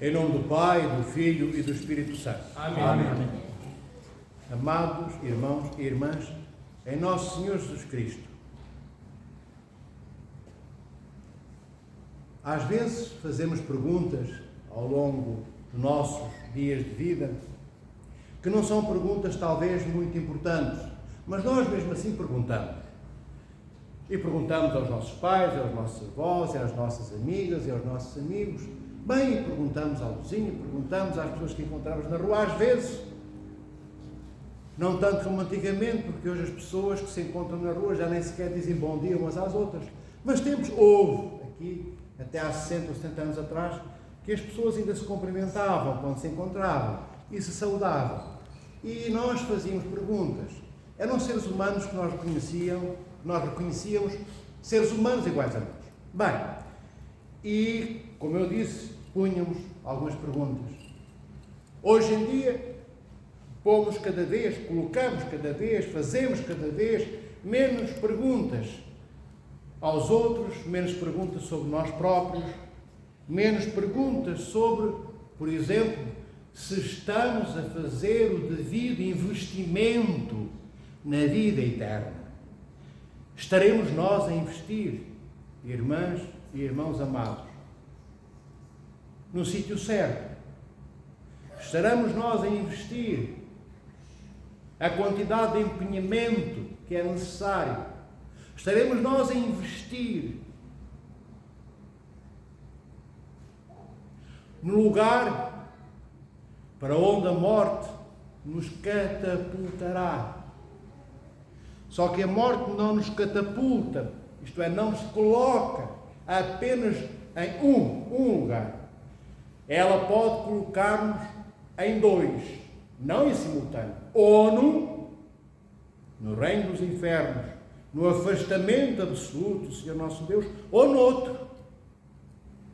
Em nome do Pai, do Filho e do Espírito Santo. Amém. Amém. Amados irmãos e irmãs, em nosso Senhor Jesus Cristo, às vezes fazemos perguntas ao longo dos nossos dias de vida que não são perguntas talvez muito importantes, mas nós mesmo assim perguntamos. E perguntamos aos nossos pais, aos nossos avós, às nossas amigas e aos nossos amigos. Bem, perguntamos ao vizinho, perguntamos às pessoas que encontramos na rua, às vezes. Não tanto como antigamente, porque hoje as pessoas que se encontram na rua já nem sequer dizem bom dia umas às outras. Mas houve aqui, até há 60 ou 70 anos atrás, que as pessoas ainda se cumprimentavam quando se encontravam e se saudavam. E nós fazíamos perguntas. Eram seres humanos que nós reconhecíamos seres humanos iguais a nós. Bem, e, como eu disse, punhamos algumas perguntas. Hoje em dia, colocamos cada vez, fazemos cada vez menos perguntas aos outros, menos perguntas sobre nós próprios, menos perguntas sobre, por exemplo, se estamos a fazer o devido investimento na vida eterna. Estaremos nós a investir, irmãs e irmãos amados, no sítio certo? Estaremos nós a investir a quantidade de empenhamento que é necessário? Estaremos nós a investir no lugar para onde a morte nos catapultará? Só que a morte não nos catapulta, isto é, não se coloca apenas em um lugar. Ela pode colocar-nos em dois, não em simultâneo. Ou no reino dos infernos, no afastamento absoluto do Senhor nosso Deus, ou no outro,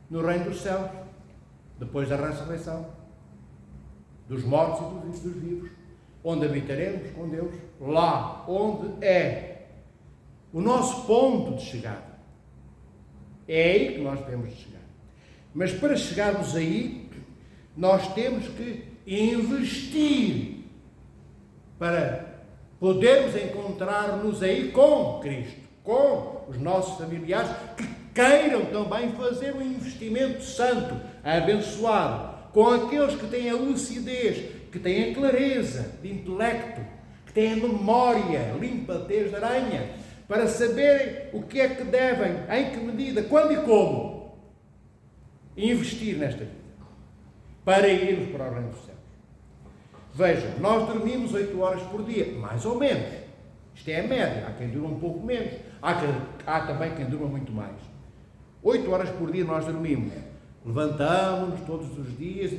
no reino dos céus, depois da ressurreição, dos mortos e dos vivos, onde habitaremos com Deus, lá onde é o nosso ponto de chegada. É aí que nós temos de chegar. Mas para chegarmos aí, nós temos que investir para podermos encontrar-nos aí com Cristo, com os nossos familiares que queiram também fazer um investimento santo, abençoado, com aqueles que têm a lucidez, que têm a clareza de intelecto, que têm a memória limpa desde aranha, para saberem o que é que devem, em que medida, quando e como investir nesta vida, para irmos para o reino dos céus. Vejam, nós dormimos 8 horas por dia, mais ou menos. Isto é a média. Há quem durma um pouco menos. Há também quem durma muito mais. 8 horas por dia nós dormimos. Levantamos-nos todos os dias,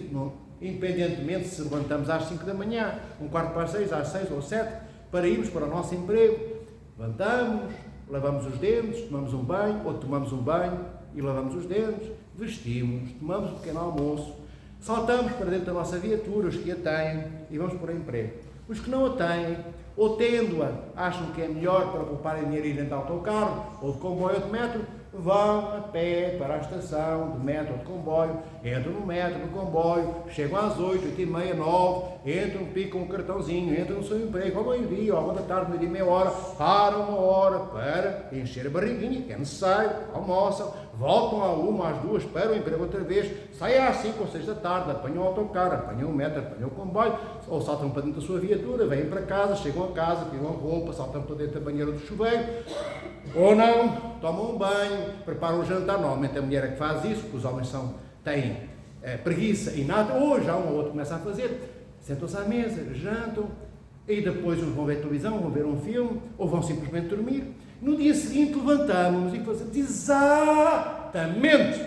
independentemente se levantamos às 5 da manhã, 5:45, às 6 ou 7, para irmos para o nosso emprego. Levantamos, lavamos os dentes, tomamos um banho, ou tomamos um banho e lavamos os dentes, vestimos, tomamos um pequeno almoço, saltamos para dentro da nossa viatura, os que a têm, e vamos para o emprego. Os que não a têm, ou tendo-a, acham que é melhor para pouparem dinheiro e irem de autocarro, ou de comboio ou de metro, vão a pé para a estação de metro ou de comboio, entram no metro, no comboio, chegam às 8, 8:30, 9, entram, picam um cartãozinho, entram no seu emprego ao meio-dia, ou à 1 da tarde, meio-dia, meia hora, param 1 hora para encher a barriguinha, que é necessário, almoçam, voltam à 1, às 2, para o emprego outra vez, saem às 5 ou 6 da tarde, apanham o autocarro, apanham o metro, apanham o comboio, ou saltam para dentro da sua viatura, vêm para casa, chegam a casa, tiram a roupa, saltam para dentro da banheira do chuveiro, ou não, tomam um banho, preparam o jantar. Normalmente a mulher é que faz isso, porque os homens têm preguiça e nada, ou já um ou outro começa a fazer, sentam-se à mesa, jantam, e depois uns vão ver televisão, vão ver um filme, ou vão simplesmente dormir. No dia seguinte levantamos e fazemos exatamente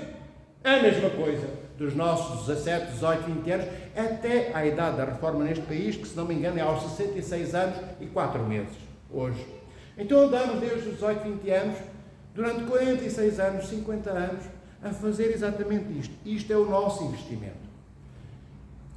a mesma coisa, dos nossos 17, 18, 20 anos, até à idade da reforma neste país, que se não me engano é aos 66 anos e 4 meses, hoje. Então andamos desde os 18, 20 anos, durante 46 anos, 50 anos, a fazer exatamente isto. Isto é o nosso investimento.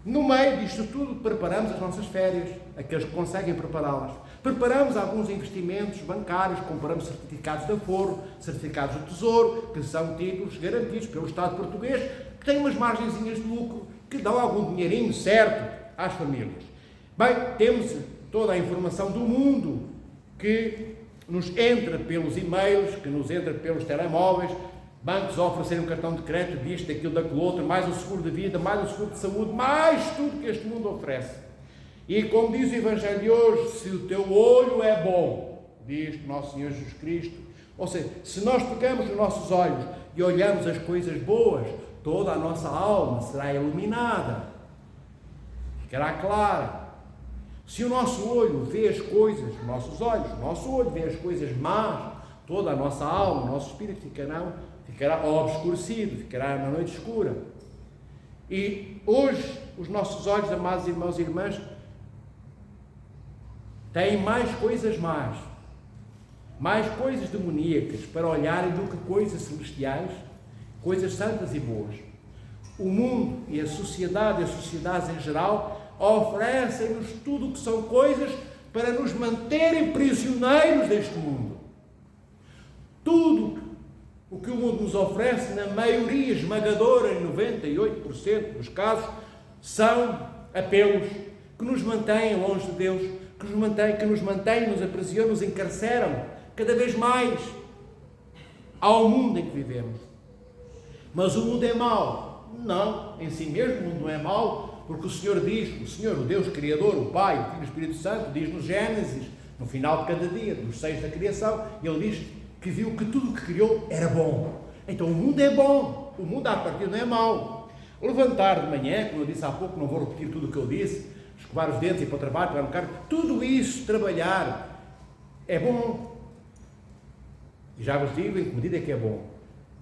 No meio disto tudo, preparamos as nossas férias, aqueles que conseguem prepará-las. Preparamos alguns investimentos bancários, compramos certificados de aforo, certificados do Tesouro, que são títulos garantidos pelo Estado português, que têm umas margenzinhas de lucro, que dão algum dinheirinho certo às famílias. Bem, temos toda a informação do mundo que nos entra pelos e-mails, que nos entra pelos telemóveis, bancos a oferecerem um cartão de crédito, disto, daquilo, daquilo outro, mais o seguro de vida, mais o seguro de saúde, mais tudo que este mundo oferece. E como diz o Evangelho de hoje, se o teu olho é bom, diz nosso Senhor Jesus Cristo, ou seja, se nós pegamos os nossos olhos e olhamos as coisas boas, toda a nossa alma será iluminada, ficará clara. Se o nosso olho vê as coisas, os nossos olhos, o nosso olho vê as coisas más, toda a nossa alma, o nosso espírito ficará obscurecido, ficará na noite escura. E hoje, os nossos olhos, amados irmãos e irmãs, têm mais coisas más, mais coisas demoníacas para olharem do que coisas celestiais, coisas santas e boas. O mundo e as sociedades em geral oferecem-nos tudo o que são coisas para nos manterem prisioneiros deste mundo. Tudo o que o mundo nos oferece, na maioria esmagadora, em 98% dos casos, são apelos que nos mantêm longe de Deus, que nos mantêm, nos aprisionam, nos encarceram cada vez mais ao mundo em que vivemos. Mas o mundo é mau? Não, em si mesmo o mundo não é mau, porque o Senhor diz, o Senhor, o Deus Criador, o Pai, o Filho e o Espírito Santo, diz no Gênesis, no final de cada dia, dos 6 da criação, Ele diz que viu que tudo o que criou era bom. Então o mundo é bom, o mundo à partida não é mau. Levantar de manhã, como eu disse há pouco, não vou repetir tudo o que eu disse, escovar os dentes, ir para o trabalho, pegar no carro, tudo isso, trabalhar, é bom. E já vos digo em que medida é que é bom.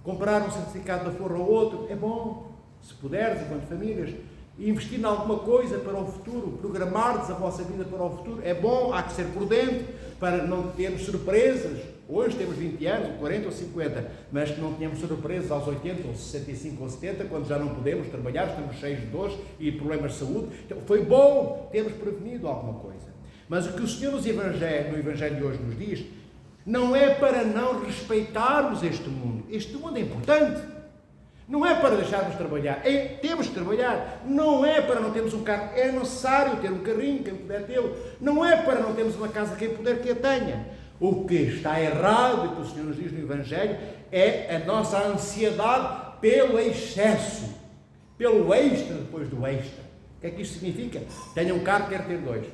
Comprar um certificado da Forra ou outro, é bom. Se puderes, enquanto famílias, investir em alguma coisa para o futuro, programar-vos a vossa vida para o futuro, é bom, há que ser prudente, para não termos surpresas. Hoje temos 20 anos, 40 ou 50, mas que não tenhamos surpresas aos 80, ou 65 ou 70, quando já não podemos trabalhar, estamos cheios de dores e problemas de saúde. Então, foi bom termos prevenido alguma coisa. Mas o que o Senhor no Evangelho de hoje nos diz, não é para não respeitarmos este mundo. Este mundo é importante. Não é para deixarmos de trabalhar. Temos que trabalhar. Não é para não termos um carro. É necessário ter um carrinho, quem puder tê-lo. Não é para não termos uma casa, quem puder que a tenha. O que está errado, e que o Senhor nos diz no Evangelho, é a nossa ansiedade pelo excesso. Pelo extra depois do extra. O que é que isto significa? Tenho um carro, quero ter 2.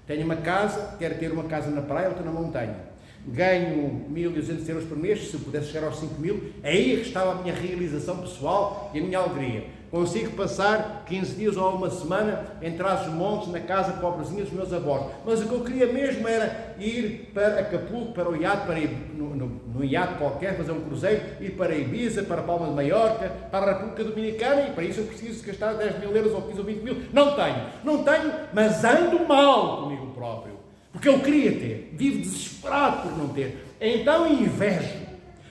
Tenho uma casa, quero ter uma casa na praia, outra na montanha. Ganho 1.200 euros por mês, se pudesse chegar aos 5.000, aí é que estava a minha realização pessoal e a minha alegria. Consigo passar 15 dias ou uma semana em Trás-os-Montes, na casa pobrezinha dos meus avós. Mas o que eu queria mesmo era ir para Acapulco, para o iate, para ir no iate qualquer, fazer um cruzeiro, ir para Ibiza, para Palma de Maiorca, para a República Dominicana, e para isso eu preciso gastar 10.000 euros ou 15 ou 20.000. Não tenho, mas ando mal comigo próprio. Porque eu queria ter, vivo desesperado por não ter. Então invejo.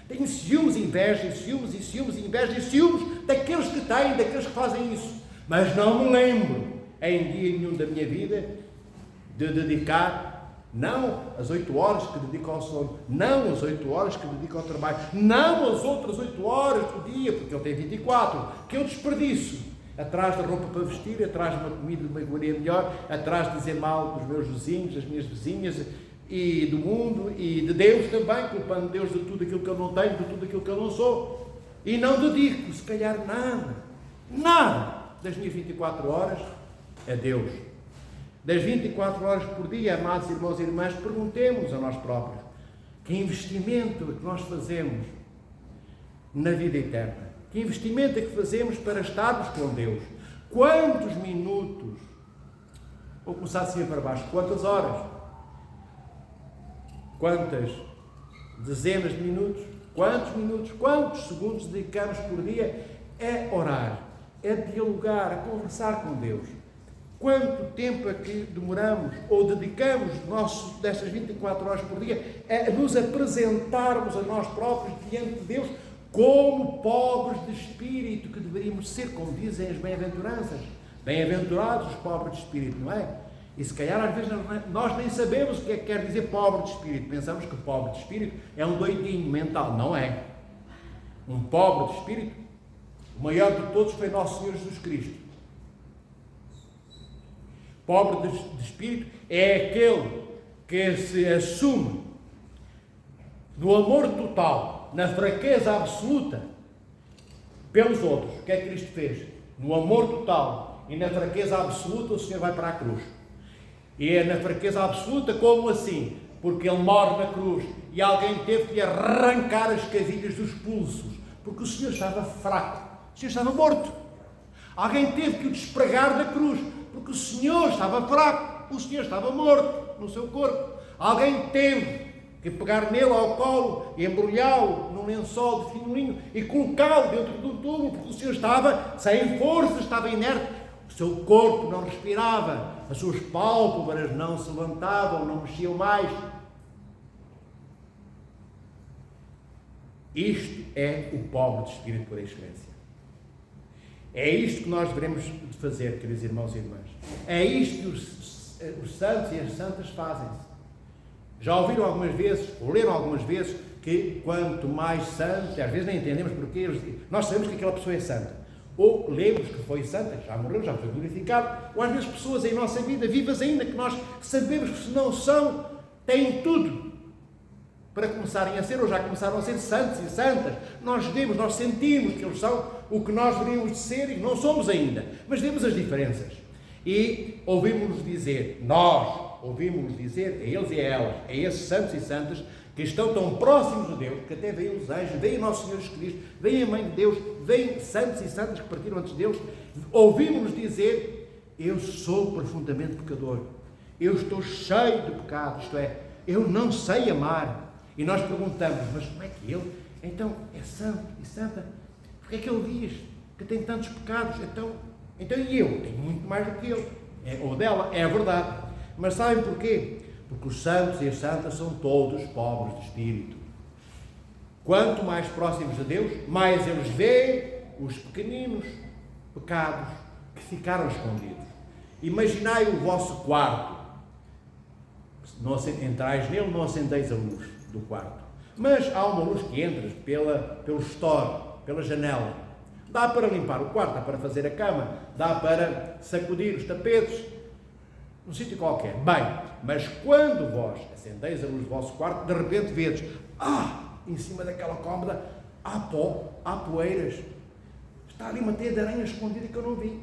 Tenho ciúmes, inveja, ciúmes e ciúmes e inveja e ciúmes daqueles que têm, daqueles que fazem isso. Mas não me lembro, em dia nenhum da minha vida, de dedicar, não as 8 horas que dedico ao sono, não as 8 horas que dedico ao trabalho, não as outras 8 horas do dia, porque ele tem 24, que eu desperdiço. Atrás da roupa para vestir, atrás de uma comida de uma iguaria melhor, atrás de dizer mal dos meus vizinhos, das minhas vizinhas, e do mundo, e de Deus também, culpando Deus de tudo aquilo que eu não tenho, de tudo aquilo que eu não sou. E não dedico, se calhar, nada das minhas 24 horas a Deus. Das 24 horas por dia, amados irmãos e irmãs, perguntemos a nós próprios, que investimento é que nós fazemos na vida eterna? Que investimento é que fazemos para estarmos com Deus? Quantos minutos? Vou começar assim para baixo. Quantas horas? Quantas dezenas de minutos? Quantos minutos? Quantos segundos dedicamos por dia a orar, a dialogar, a conversar com Deus? Quanto tempo é que demoramos ou dedicamos destas 24 horas por dia a nos apresentarmos a nós próprios diante de Deus como pobres de espírito que deveríamos ser, como dizem as bem-aventuranças. Bem-aventurados os pobres de espírito, não é? E se calhar às vezes nós nem sabemos o que é que quer dizer pobre de espírito. Pensamos que pobre de espírito é um doidinho mental. Não é. Um pobre de espírito, O maior de todos foi nosso Senhor Jesus Cristo. Pobre de espírito é aquele que se assume no amor total, na fraqueza absoluta pelos outros. O que é que Cristo fez? No amor total e na fraqueza absoluta, o Senhor vai para a cruz. E é na fraqueza absoluta, como assim? Porque Ele morre na cruz e alguém teve que arrancar as cavilhas dos pulsos, porque o Senhor estava fraco, o Senhor estava morto. Alguém teve que o despregar da cruz, porque o Senhor estava fraco, o Senhor estava morto no seu corpo. Alguém teve que pegar nele ao colo e embrulhá-lo num lençol de fino linho e colocá-lo dentro do túmulo, porque o Senhor estava sem força, estava inerte. O seu corpo não respirava, as suas pálpebras não se levantavam, não mexiam mais. Isto é o pobre de espírito por excelência. É isto que nós devemos fazer, queridos irmãos e irmãs. É isto que os santos e as santas fazem-se. Já ouviram algumas vezes, ou leram algumas vezes, que quanto mais santo, às vezes nem entendemos porque, nós sabemos que aquela pessoa é santa. Ou lemos que foi santa, já morreu, já foi glorificado. Ou às vezes pessoas em nossa vida, vivas ainda, que nós sabemos que se não são, têm tudo para começarem a ser, ou já começaram a ser santos e santas. Nós vemos, nós sentimos que eles são o que nós deveríamos de ser e não somos ainda. Mas vemos as diferenças. E ouvimos-nos dizer, ouvimos-nos dizer a eles e a elas, a esses santos e santas, que estão tão próximos de Deus, que até veem os anjos, veem o nosso Senhor Jesus Cristo, veem a Mãe de Deus, veem santos e santas que partiram antes de Deus, ouvimos-nos dizer, eu sou profundamente pecador, eu estou cheio de pecado, isto é, eu não sei amar. E nós perguntamos, mas como é que ele, então, é santo e santa? Porque é que ele diz que tem tantos pecados? Então e eu? Tenho muito mais do que ele, ou dela, é verdade. Mas sabem porquê? Porque os santos e as santas são todos pobres de espírito. Quanto mais próximos de Deus, mais eles veem os pequeninos pecados que ficaram escondidos. Imaginai o vosso quarto. Não entrais nele, não acendeis a luz do quarto. Mas há uma luz que entra pelo store, pela janela. Dá para limpar o quarto, dá para fazer a cama, dá para sacudir os tapetes, num sítio qualquer. Bem, mas quando vós acendeis a luz do vosso quarto, de repente vedes, em cima daquela cômoda, há pó, há poeiras. Está ali uma teia de aranha escondida que eu não vi.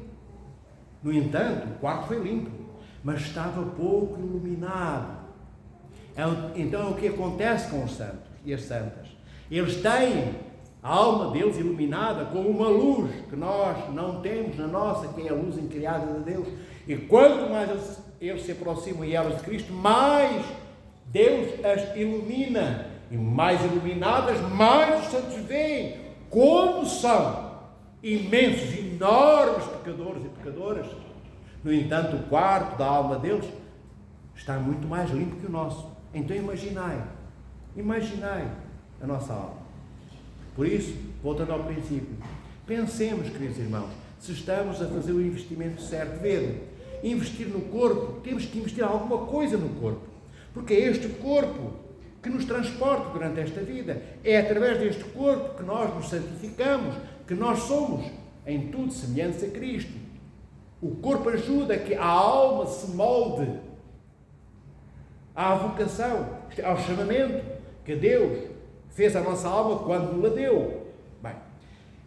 No entanto, o quarto foi limpo, mas estava pouco iluminado. Então é o que acontece com os santos e as santas. Eles têm a alma deles iluminada com uma luz que nós não temos na nossa, que é a luz incriada de Deus. E quanto mais eles se aproximam e elas de Cristo, mais Deus as ilumina. E mais iluminadas, mais os santos veem como são imensos, enormes pecadores e pecadoras. No entanto, o quarto da alma deles está muito mais limpo que o nosso. Então imaginai a nossa alma. Por isso, voltando ao princípio, pensemos, queridos irmãos, se estamos a fazer o investimento certo. Investir no corpo, temos que investir alguma coisa no corpo, porque é este corpo que nos transporta durante esta vida, é através deste corpo que nós nos santificamos, que nós somos em tudo semelhantes a Cristo. O corpo ajuda a que a alma se molde à vocação, ao chamamento que Deus fez à nossa alma quando nos a deu. Bem,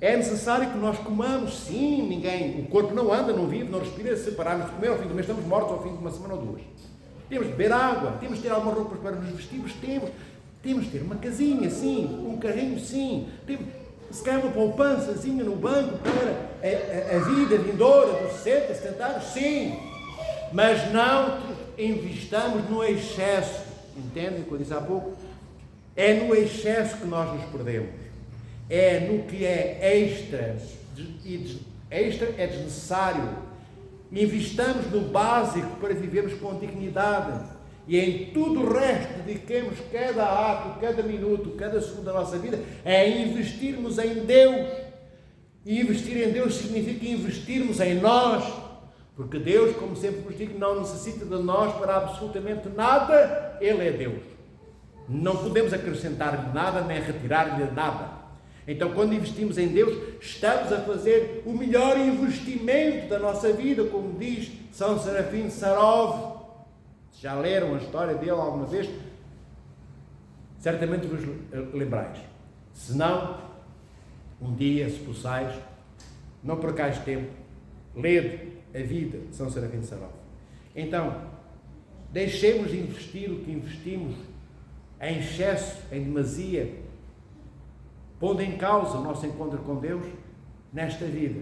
é necessário que nós comamos, sim, o corpo não anda, não vive, não respira, se pararmos de comer ao fim do mês, estamos mortos ao fim de uma semana ou duas. Temos de beber água, temos de ter algumas roupas para nos vestirmos, temos de ter uma casinha, sim, um carrinho, sim, se calhar uma poupançazinha no banco para a vida vindoura dos 60, 70 anos, sim, mas não investamos no excesso, entendem o que eu disse há pouco? É no excesso que nós nos perdemos, é no que é extra é desnecessário. Investamos no básico para vivermos com dignidade e em tudo o resto dediquemos cada ato, cada minuto, cada segundo da nossa vida a investirmos em Deus. E investir em Deus significa investirmos em nós, porque Deus, como sempre vos digo, não necessita de nós para absolutamente nada. Ele é Deus. Não podemos acrescentar-lhe nada nem retirar-lhe nada. Então, quando investimos em Deus, estamos a fazer o melhor investimento da nossa vida, como diz São Serafim de Sarov. Se já leram a história dele alguma vez, certamente vos lembrais. Se não, um dia, se possais, não percais tempo, lede a vida de São Serafim de Sarov. Então, deixemos de investir o que investimos em excesso, em demasia, pondo em causa o nosso encontro com Deus nesta vida.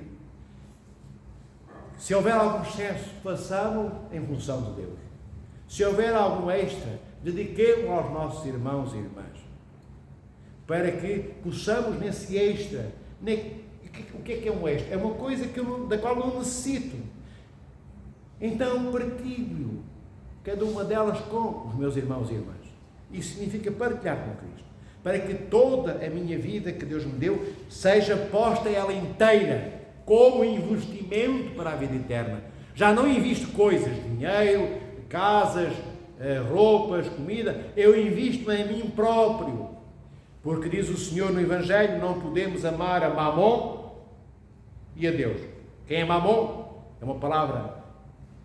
Se houver algum excesso, façamos em função de Deus. Se houver algum extra, dediquemos aos nossos irmãos e irmãs, para que possamos nesse extra. O que é um extra? É uma coisa da qual não necessito. Então partilho cada uma delas com os meus irmãos e irmãs. Isso significa partilhar com Cristo, para que toda a minha vida que Deus me deu seja posta ela inteira como investimento para a vida eterna. Já não invisto coisas, dinheiro, casas, roupas, comida, eu invisto em mim próprio, porque diz o Senhor no Evangelho, não podemos amar a Mamon e a Deus. Quem é Mamon? É uma palavra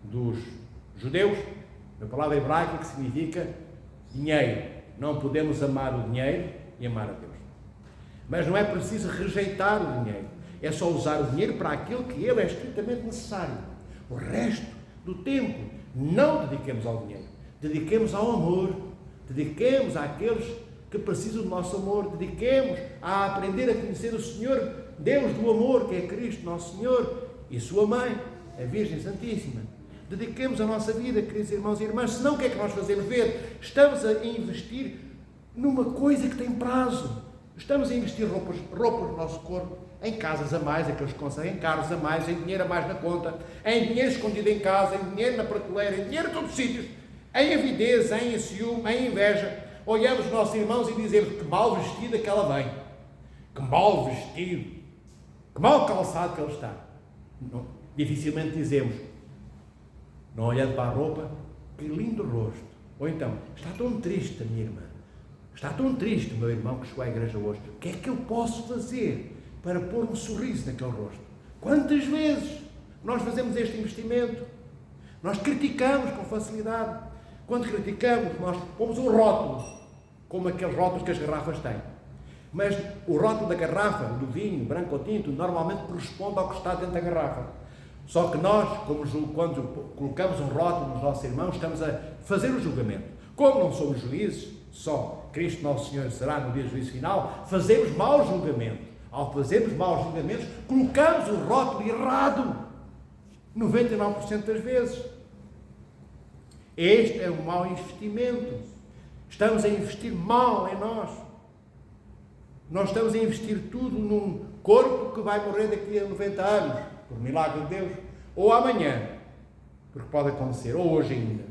dos judeus, uma palavra hebraica que significa dinheiro. Não podemos amar o dinheiro e amar a Deus. Mas não é preciso rejeitar o dinheiro, é só usar o dinheiro para aquilo que ele é estritamente necessário. O resto do tempo não dediquemos ao dinheiro, dediquemos ao amor, dediquemos àqueles que precisam do nosso amor, dediquemos a aprender a conhecer o Senhor, Deus do amor, que é Cristo, nosso Senhor, e sua mãe, a Virgem Santíssima. Dediquemos a nossa vida, queridos irmãos e irmãs, senão o que é que nós fazemos? Estamos a investir numa coisa que tem prazo. Estamos a investir roupas no nosso corpo, em casas a mais, aqueles que conseguem, carros a mais, em dinheiro a mais na conta, em dinheiro escondido em casa, em dinheiro na prateleira, em dinheiro em todos os sítios, em avidez, em ciúme, em inveja. Olhamos os nossos irmãos e dizemos que mal vestido é que ela vem, que mal vestido, que mal calçado que ele está. Não, dificilmente dizemos, não olhando para a roupa, que lindo rosto. Ou então, está tão triste a minha irmã, está tão triste o meu irmão que chegou à igreja hoje. O que é que eu posso fazer para pôr um sorriso naquele rosto? Quantas vezes nós fazemos este investimento? Nós criticamos com facilidade. Quando criticamos, nós pomos um rótulo, como aqueles rótulos que as garrafas têm. Mas o rótulo da garrafa, do vinho, branco ou tinto, normalmente corresponde ao que está dentro da garrafa. Só que nós, quando colocamos um rótulo nos nossos irmãos, estamos a fazer o julgamento. Como não somos juízes, só Cristo Nosso Senhor será no dia do juízo final, fazemos mau julgamento. Ao fazermos maus julgamentos, colocamos o rótulo errado, 99% das vezes. Este é um mau investimento. Estamos a investir mal em nós. Nós estamos a investir tudo num corpo que vai morrer daqui a 90 anos, por milagre de Deus, ou amanhã, porque pode acontecer, ou hoje ainda.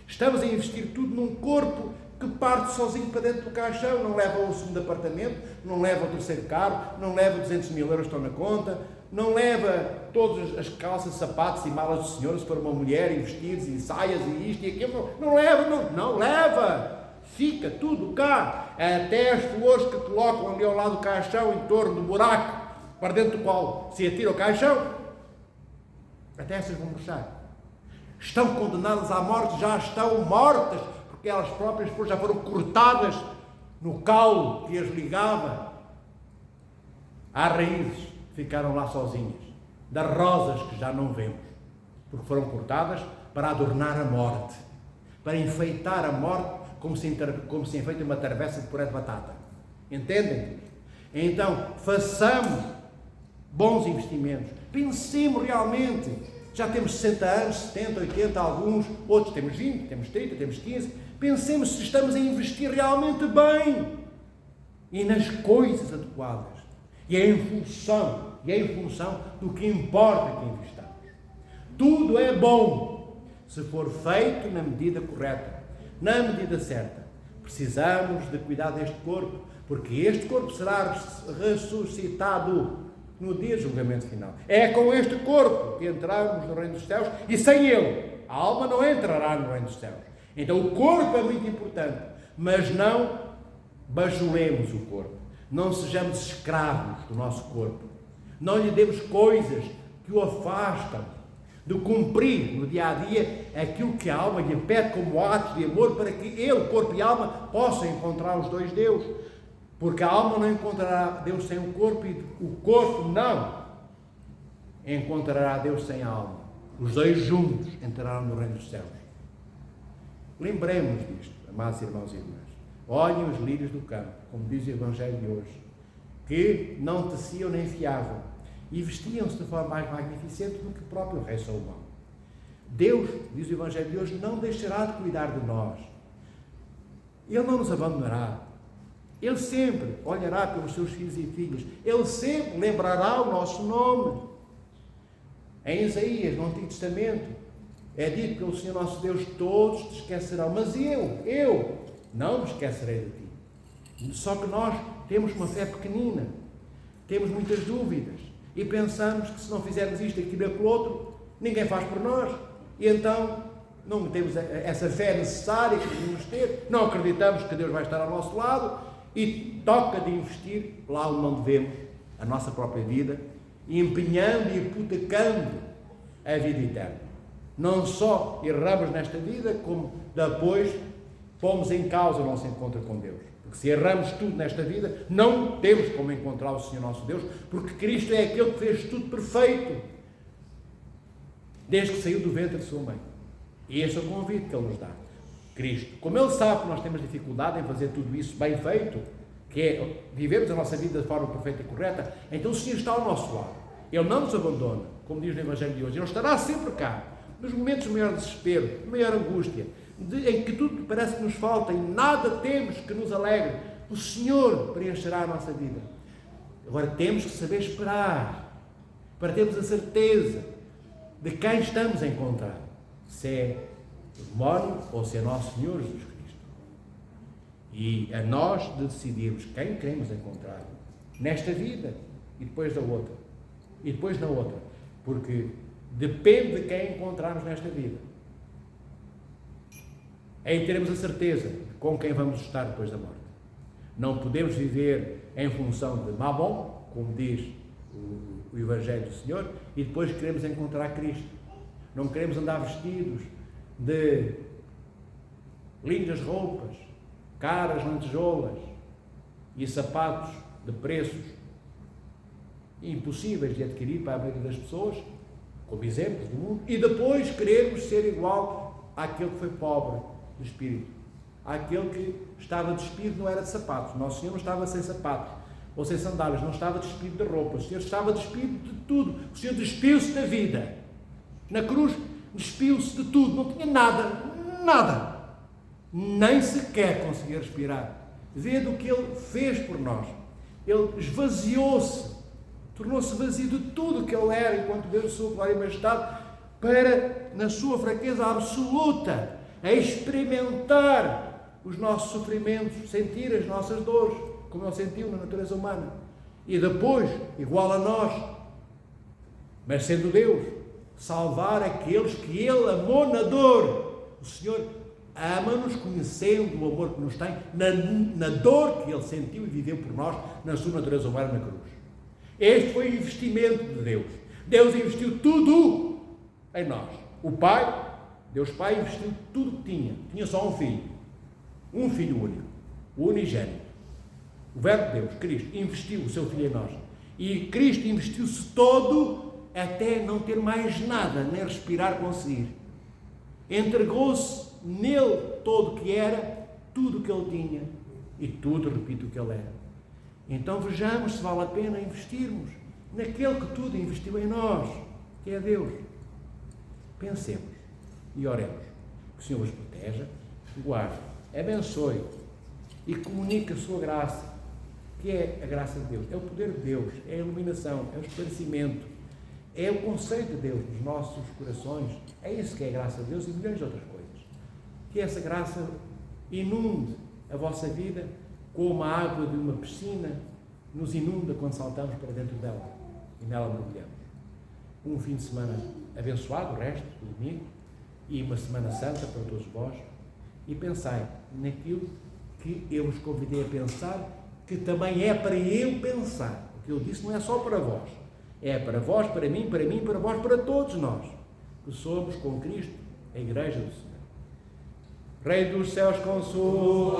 Estamos a investir tudo num corpo que parte sozinho para dentro do caixão, não leva o segundo apartamento, não leva o terceiro carro, não leva 200 mil euros que estão na conta, não leva todas as calças, sapatos e malas do Senhor, se for uma mulher, e vestidos, e saias, e isto e aquilo, não leva, fica tudo cá, até as flores que colocam ali ao lado do caixão, em torno do buraco, para dentro do qual se atira o caixão, até essas vão murchar. Estão condenadas à morte, já estão mortas, porque elas próprias já foram cortadas no caule que as ligava às raízes, ficaram lá sozinhas, das rosas que já não vemos, porque foram cortadas para adornar a morte, para enfeitar a morte, como se enfeita uma travessa de puré de batata. Entendem? Então, façamos bons investimentos, pensemos realmente. Já temos 60 anos, 70, 80, alguns, outros temos 20, temos 30, temos 15. Pensemos se estamos a investir realmente bem e nas coisas adequadas. E é em função do que importa que investamos. Tudo é bom se for feito na medida correta, na medida certa. Precisamos de cuidar deste corpo, porque este corpo será ressuscitado no dia do julgamento final. É com este corpo que entramos no reino dos céus, e sem ele a alma não entrará no reino dos céus. Então o corpo é muito importante, mas não bajulemos o corpo, Não sejamos escravos do nosso corpo. Não lhe demos coisas que o afastam de cumprir no dia a dia aquilo que a alma lhe pede como atos de amor, para que ele, corpo e alma, possam encontrar os dois Deus. Porque a alma não encontrará Deus sem o corpo e o corpo não encontrará Deus sem a alma. Os dois juntos entrarão no reino dos céus. Lembremos disto, amados irmãos e irmãs. Olhem os lírios do campo, como diz o Evangelho de hoje, que não teciam nem fiavam e vestiam-se de forma mais magnificente do que o próprio rei Salomão. Deus, diz o Evangelho de hoje, não deixará de cuidar de nós. Ele não nos abandonará. Ele sempre olhará pelos seus filhos e filhas. Ele sempre lembrará o nosso nome. Em Isaías, no Antigo Testamento, é dito pelo Senhor nosso Deus: todos te esquecerão, mas eu não me esquecerei de ti. Só que nós temos uma fé pequenina, temos muitas dúvidas e pensamos que se não fizermos isto, aquilo e aquilo outro, ninguém faz por nós. E então não temos essa fé necessária que devemos ter, não acreditamos que Deus vai estar ao nosso lado e toca de investir lá onde não devemos a nossa própria vida, empenhando e hipotecando a vida eterna. Não só erramos nesta vida, como depois pomos em causa o nosso encontro com Deus. Porque se erramos tudo nesta vida, não temos como encontrar o Senhor nosso Deus, porque Cristo é aquele que fez tudo perfeito, desde que saiu do ventre de sua mãe. E esse é o convite que Ele nos dá. Cristo, como Ele sabe que nós temos dificuldade em fazer tudo isso bem feito, que é vivermos a nossa vida de forma perfeita e correta, então o Senhor está ao nosso lado. Ele não nos abandona, como diz no Evangelho de hoje. Ele estará sempre cá, nos momentos de maior desespero, de maior angústia, em que tudo parece que nos falta e nada temos que nos alegre. O Senhor preencherá a nossa vida. Agora temos que saber esperar, para termos a certeza de quem estamos a encontrar, se é o demónio ou se é nosso Senhor Jesus Cristo. E a nós de decidirmos quem queremos encontrar nesta vida e depois da outra, e depois na outra, porque depende de quem encontrarmos nesta vida. Aí teremos a certeza de com quem vamos estar depois da morte. Não podemos viver em função de Mamon, como diz o Evangelho do Senhor, e depois queremos encontrar Cristo. Não queremos andar vestidos de lindas roupas, caras lantejoulas e sapatos de preços impossíveis de adquirir para a maioria das pessoas, como exemplos do mundo, e depois querermos ser igual àquele que foi pobre de espírito, àquele que estava despido, não era de sapatos. Nosso Senhor não estava sem sapatos ou sem sandálias, não estava despido de roupa. O Senhor estava despido de tudo. O Senhor despiu-se da vida. Na cruz despiu-se de tudo, não tinha nada, nem sequer conseguia respirar. Vê do que Ele fez por nós. Ele esvaziou-se, tornou-se vazio de tudo o que Ele era enquanto Deus de sua glória e majestade, para, na sua fraqueza absoluta, a experimentar os nossos sofrimentos, sentir as nossas dores, como Ele sentiu na natureza humana. E depois, igual a nós, mas sendo Deus, salvar aqueles que Ele amou na dor. O Senhor ama-nos conhecendo o amor que nos tem na dor que Ele sentiu e viveu por nós na sua natureza humana na cruz. Este foi o investimento de Deus. Deus investiu tudo em nós. O Pai, Deus Pai, investiu tudo que tinha. Tinha só um filho único, o unigênito. O Verbo de Deus, Cristo, investiu o seu Filho em nós. E Cristo investiu-se todo até não ter mais nada, nem respirar conseguir. Entregou-se nele todo o que era, tudo o que ele tinha e tudo, repito, o que ele era. Então vejamos se vale a pena investirmos naquele que tudo investiu em nós, que é Deus. Pensemos e oremos. Que o Senhor vos proteja, guarde, abençoe e comunique a sua graça, que é a graça de Deus, é o poder de Deus, é a iluminação, é o esclarecimento, é o conceito de Deus nos nossos corações. É isso que é a graça de Deus e milhões de outras coisas. Que essa graça inunde a vossa vida como a água de uma piscina nos inunda quando saltamos para dentro dela e nela mergulhamos. Um fim de semana abençoado, o resto, do domingo, e uma semana santa para todos vós, e pensai naquilo que eu vos convidei a pensar que também é para eu pensar. O que eu disse não é só para vós, é para vós, para mim, para vós, para todos nós, que somos com Cristo a Igreja do Senhor. Rei dos céus, consola-nos.